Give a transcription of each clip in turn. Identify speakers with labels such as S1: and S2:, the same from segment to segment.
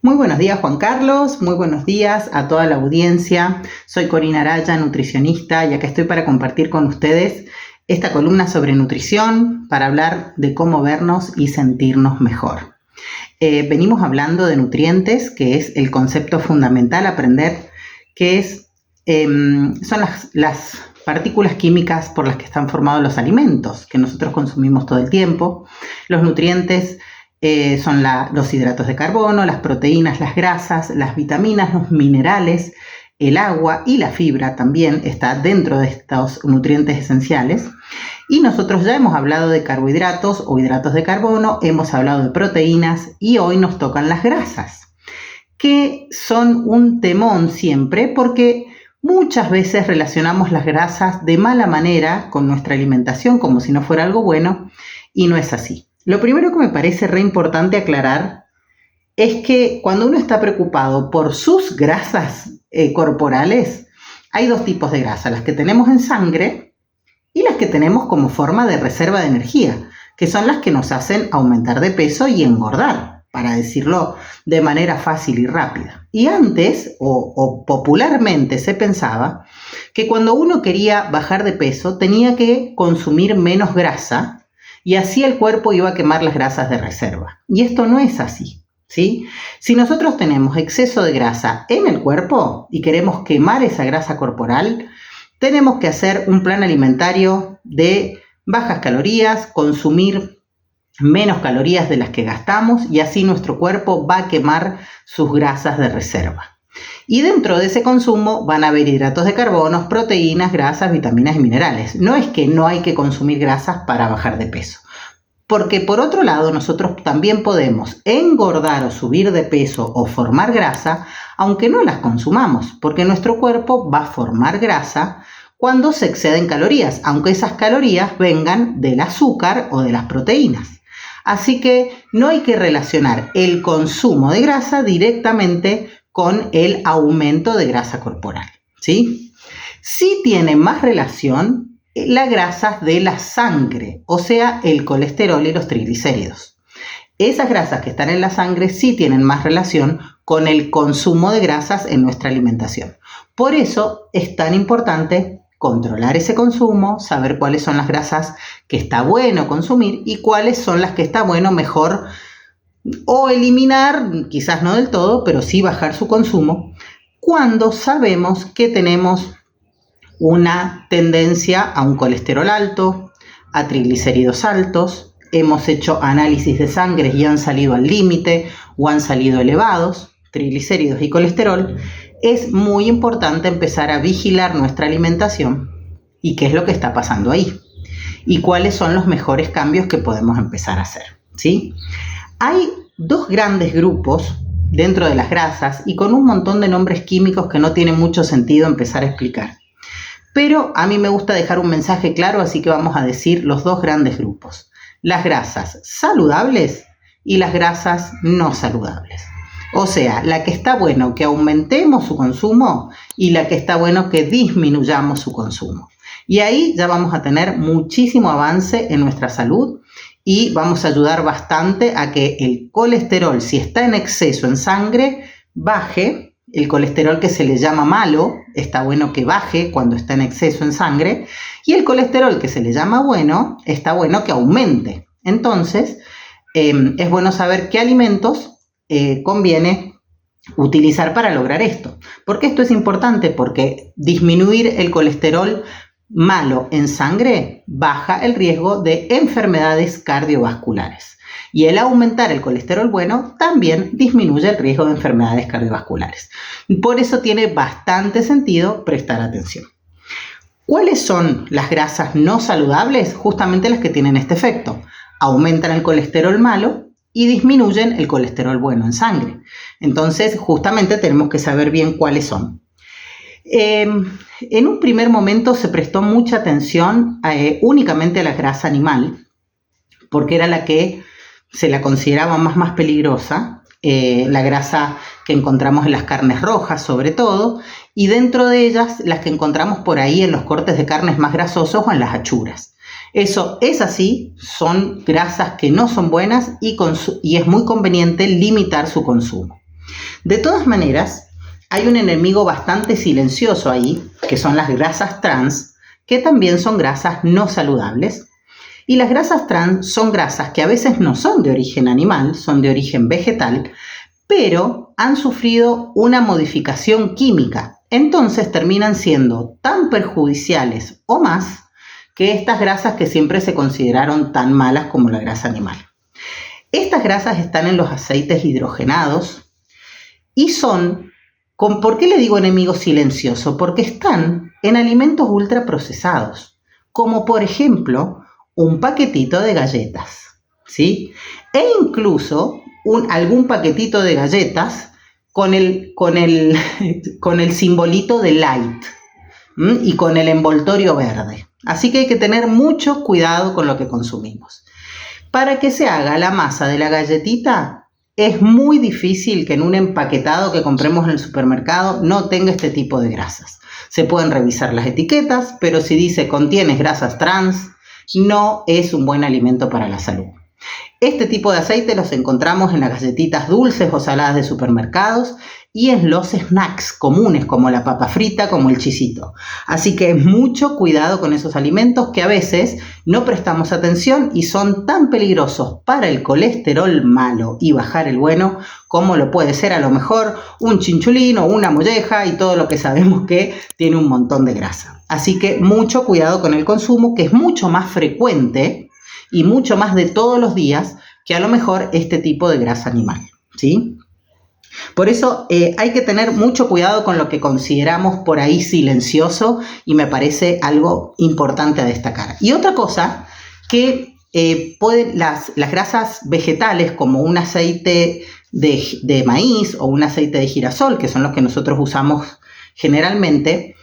S1: Muy buenos días, Juan Carlos, muy buenos días a toda la audiencia. Soy Corina Araya, nutricionista, y acá estoy para compartir con ustedes esta columna sobre nutrición para hablar de cómo vernos y sentirnos mejor. Venimos hablando de nutrientes, que es el concepto fundamental a aprender, que son las partículas químicas por las que están formados los alimentos que nosotros consumimos todo el tiempo. Los nutrientes son los hidratos de carbono, las proteínas, las grasas, las vitaminas, los minerales, el agua y la fibra también está dentro de estos nutrientes esenciales. Y nosotros ya hemos hablado de carbohidratos o hidratos de carbono, hemos hablado de proteínas y hoy nos tocan las grasas, que son un temón siempre porque muchas veces relacionamos las grasas de mala manera con nuestra alimentación como si no fuera algo bueno y no es así. Lo primero que me parece re importante aclarar es que cuando uno está preocupado por sus grasas corporales, hay dos tipos de grasa, las que tenemos en sangre y las que tenemos como forma de reserva de energía, que son las que nos hacen aumentar de peso y engordar, para decirlo de manera fácil y rápida. Y antes, o popularmente se pensaba, que cuando uno quería bajar de peso tenía que consumir menos grasa, y así el cuerpo iba a quemar las grasas de reserva. Y esto no es así, ¿sí? Si nosotros tenemos exceso de grasa en el cuerpo y queremos quemar esa grasa corporal, tenemos que hacer un plan alimentario de bajas calorías, consumir menos calorías de las que gastamos y así nuestro cuerpo va a quemar sus grasas de reserva. Y dentro de ese consumo van a haber hidratos de carbono, proteínas, grasas, vitaminas y minerales. No es que no hay que consumir grasas para bajar de peso. Porque por otro lado, nosotros también podemos engordar o subir de peso o formar grasa, aunque no las consumamos, porque nuestro cuerpo va a formar grasa cuando se exceden calorías, aunque esas calorías vengan del azúcar o de las proteínas. Así que no hay que relacionar el consumo de grasa directamente con el aumento de grasa corporal, ¿sí? Sí tiene más relación las grasas de la sangre, o sea, el colesterol y los triglicéridos. Esas grasas que están en la sangre sí tienen más relación con el consumo de grasas en nuestra alimentación. Por eso es tan importante controlar ese consumo, saber cuáles son las grasas que está bueno consumir y cuáles son las que está bueno mejor o eliminar, quizás no del todo, pero sí bajar su consumo, cuando sabemos que tenemos una tendencia a un colesterol alto, a triglicéridos altos, hemos hecho análisis de sangre y han salido al límite o han salido elevados, triglicéridos y colesterol. Es muy importante empezar a vigilar nuestra alimentación y qué es lo que está pasando ahí y cuáles son los mejores cambios que podemos empezar a hacer, ¿sí? Hay dos grandes grupos dentro de las grasas y con un montón de nombres químicos que no tiene mucho sentido empezar a explicar. Pero a mí me gusta dejar un mensaje claro, así que vamos a decir los dos grandes grupos. Las grasas saludables y las grasas no saludables. O sea, la que está bueno que aumentemos su consumo y la que está bueno que disminuyamos su consumo. Y ahí ya vamos a tener muchísimo avance en nuestra salud y vamos a ayudar bastante a que el colesterol, si está en exceso en sangre, baje. El colesterol que se le llama malo, está bueno que baje cuando está en exceso en sangre. Y el colesterol que se le llama bueno, está bueno que aumente. Entonces, es bueno saber qué alimentos conviene utilizar para lograr esto. ¿Por qué esto es importante? Porque disminuir el colesterol malo en sangre baja el riesgo de enfermedades cardiovasculares y el aumentar el colesterol bueno también disminuye el riesgo de enfermedades cardiovasculares. Por eso tiene bastante sentido prestar atención. ¿Cuáles son las grasas no saludables? Justamente las que tienen este efecto. Aumentan el colesterol malo y disminuyen el colesterol bueno en sangre. Entonces, justamente tenemos que saber bien cuáles son. En un primer momento se prestó mucha atención únicamente a la grasa animal, porque era la que se la consideraba más peligrosa, la grasa que encontramos en las carnes rojas sobre todo, y dentro de ellas las que encontramos por ahí en los cortes de carnes más grasosos o en las achuras. Eso es así, son grasas que no son buenas y es muy conveniente limitar su consumo. De todas maneras, hay un enemigo bastante silencioso ahí, que son las grasas trans, que también son grasas no saludables. Y las grasas trans son grasas que a veces no son de origen animal, son de origen vegetal, pero han sufrido una modificación química. Entonces terminan siendo tan perjudiciales o más que estas grasas que siempre se consideraron tan malas como la grasa animal. Estas grasas están en los aceites hidrogenados y son, ¿por qué le digo enemigo silencioso? Porque están en alimentos ultraprocesados, como por ejemplo un paquetito de galletas, ¿sí? E incluso algún paquetito de galletas con el simbolito de light y con el envoltorio verde. Así que hay que tener mucho cuidado con lo que consumimos. Para que se haga la masa de la galletita, es muy difícil que en un empaquetado que compremos en el supermercado no tenga este tipo de grasas. Se pueden revisar las etiquetas, pero si dice contiene grasas trans, no es un buen alimento para la salud. Este tipo de aceite los encontramos en las galletitas dulces o saladas de supermercados y en los snacks comunes como la papa frita, como el chisito. Así que mucho cuidado con esos alimentos que a veces no prestamos atención y son tan peligrosos para el colesterol malo y bajar el bueno como lo puede ser a lo mejor un chinchulín o una molleja y todo lo que sabemos que tiene un montón de grasa. Así que mucho cuidado con el consumo, que es mucho más frecuente y mucho más de todos los días que a lo mejor este tipo de grasa animal, ¿sí? Por eso hay que tener mucho cuidado con lo que consideramos por ahí silencioso y me parece algo importante a destacar. Y otra cosa que las grasas vegetales como un aceite de maíz o un aceite de girasol, que son los que nosotros usamos generalmente,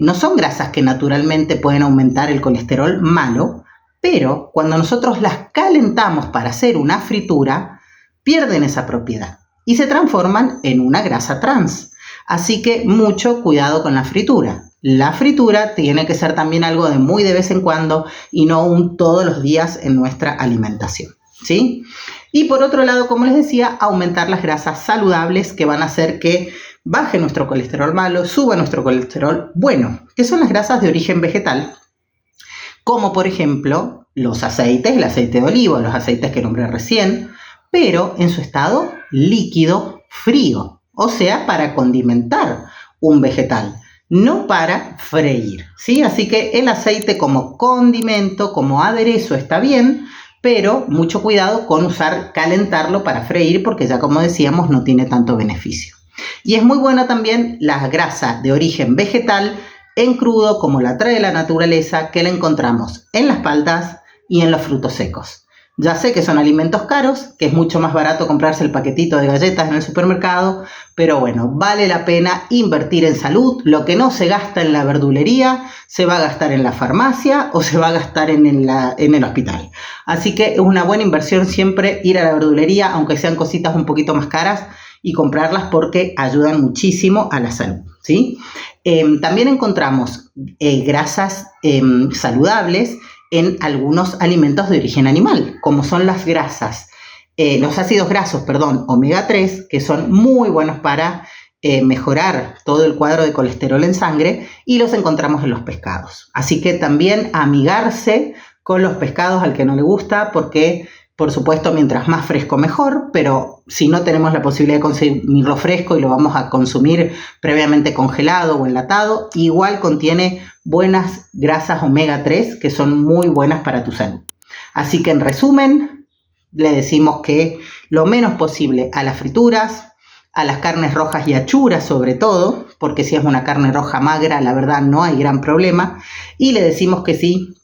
S1: no son grasas que naturalmente pueden aumentar el colesterol malo, pero cuando nosotros las calentamos para hacer una fritura, pierden esa propiedad y se transforman en una grasa trans. Así que mucho cuidado con la fritura. La fritura tiene que ser también algo de muy de vez en cuando y no todos los días en nuestra alimentación, ¿sí? Y por otro lado, como les decía, aumentar las grasas saludables que van a hacer que baje nuestro colesterol malo, suba nuestro colesterol bueno, que son las grasas de origen vegetal, como por ejemplo los aceites, el aceite de oliva, los aceites que nombré recién, pero en su estado líquido frío, o sea, para condimentar un vegetal, no para freír, ¿sí? Así que el aceite como condimento, como aderezo está bien, pero mucho cuidado con calentarlo para freír, porque ya como decíamos no tiene tanto beneficio. Y es muy buena también la grasa de origen vegetal en crudo, como la trae la naturaleza, que la encontramos en las paltas y en los frutos secos. Ya sé que son alimentos caros, que es mucho más barato comprarse el paquetito de galletas en el supermercado, pero bueno, vale la pena invertir en salud. Lo que no se gasta en la verdulería, se va a gastar en la farmacia o se va a gastar en el hospital. Así que es una buena inversión siempre ir a la verdulería, aunque sean cositas un poquito más caras, y comprarlas porque ayudan muchísimo a la salud, ¿sí? También encontramos grasas saludables en algunos alimentos de origen animal, como son los ácidos grasos, omega 3, que son muy buenos para mejorar todo el cuadro de colesterol en sangre, y los encontramos en los pescados. Así que también amigarse con los pescados al que no le gusta, porque por supuesto mientras más fresco mejor, pero si no tenemos la posibilidad de consumirlo fresco y lo vamos a consumir previamente congelado o enlatado, igual contiene buenas grasas omega 3 que son muy buenas para tu salud. Así que en resumen, le decimos que lo menos posible a las frituras, a las carnes rojas y achuras sobre todo, porque si es una carne roja magra, la verdad no hay gran problema, y le decimos que sí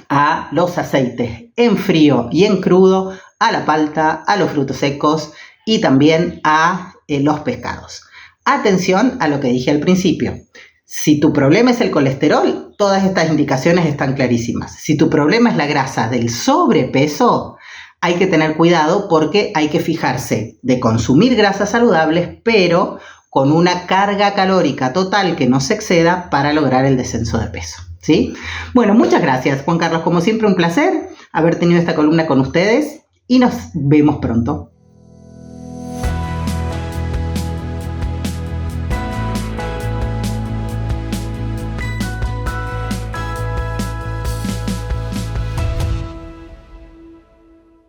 S1: a los aceites en frío y en crudo, a la palta, a los frutos secos y también a los pescados. Atención a lo que dije al principio. Si tu problema es el colesterol, todas estas indicaciones están clarísimas. Si tu problema es la grasa del sobrepeso, hay que tener cuidado porque hay que fijarse de consumir grasas saludables, pero con una carga calórica total que no se exceda para lograr el descenso de peso, ¿sí? Bueno, muchas gracias, Juan Carlos. Como siempre, un placer haber tenido esta columna con ustedes y nos vemos pronto.